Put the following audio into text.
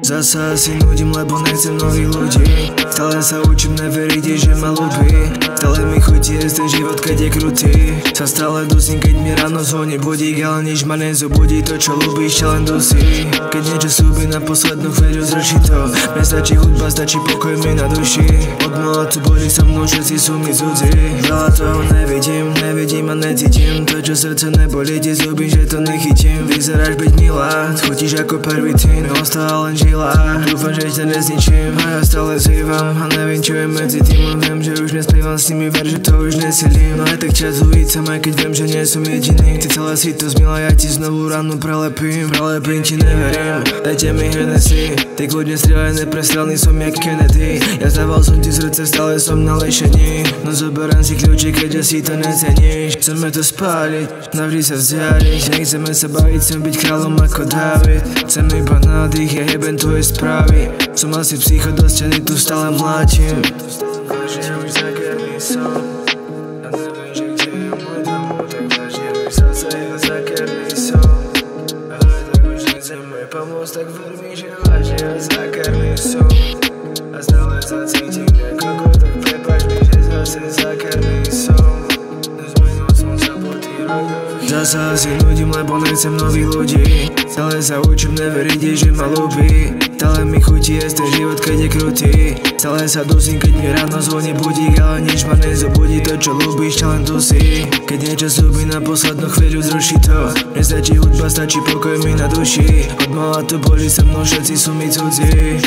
Zasa si nudím, lebo nechcem nových ľudí. Stále sa učím neveriť, že ma ľúbi. Stále mi chutí jesť ten život, keď je krutý. Sa stále dusím, keď mi ráno zvoní budík, ale nič ma nezobudí, to čo ľúbíš, ťa len dusí. Keď niečo slúbi na poslednú chvíľu, zruší to. Mne stačí hudba, stačí pokoj mi na duši. Od mala tu boli so mnou, všetci sú mi cudzí. Veľa toho nevidím a necítim. To čo srdce nebolí, ti zúbim, že to nechytím. Vyzeráš byť milá, chutíš ako pervitín. Ostala len žila, dúfam, že ťa nezničím. A ja stále zývam a neviem čo je medzi tým. Viem, že už nespievam s nimi ver, že to už nesilím. No aj tak čas uvícam, aj keď viem, že nie som jediný. Ty celé si to zmila, ja ti znovu ráno prelepím ti neverím, dajte mi Hennessy. Ty kľudne strieľaj, neprestrelný som jak Kennedy. Ja zdával som ti srdce, stále som na lešení. No zoberám si kľúči, keďže si to neceníš. Chceme to spáliť, navždy sa vzdialiť. Nechceme sa baviť, chcem byť kráľom ako Dávid. Chcem iba nádych, ja jebem tvoje správy. Som asi psycho, do steny tu stále mláčim. Vážne už zakerný som a neviem, že kde je môj domov. Tak vážne už zase je zakerný som a tak už nechcem môj pomôcť. Tak ver mi, že vážne ja zakerný som a stále sa cítim ako kokot. Tak prepáč mi, že zase zakerný som. Nezmenil som sa po tých rokoch. Zasa si nudím, lebo nechcem nových ľudí. Stále sa učím neveriť, že ma ľúbi. Stále mi chutí jesť ten život, keď je krutý. Stále sa dusím, keď mi ráno zvoní budík, ale nič ma nezobudí, to čo ľúbíš, ťa len dusí. Keď niečo slúbi na poslednú chvíľu, zruší to. Mne stačí hudba, stačí pokoj mi na duši. Od mala to boli so mnou, všetci sú mi cudzí.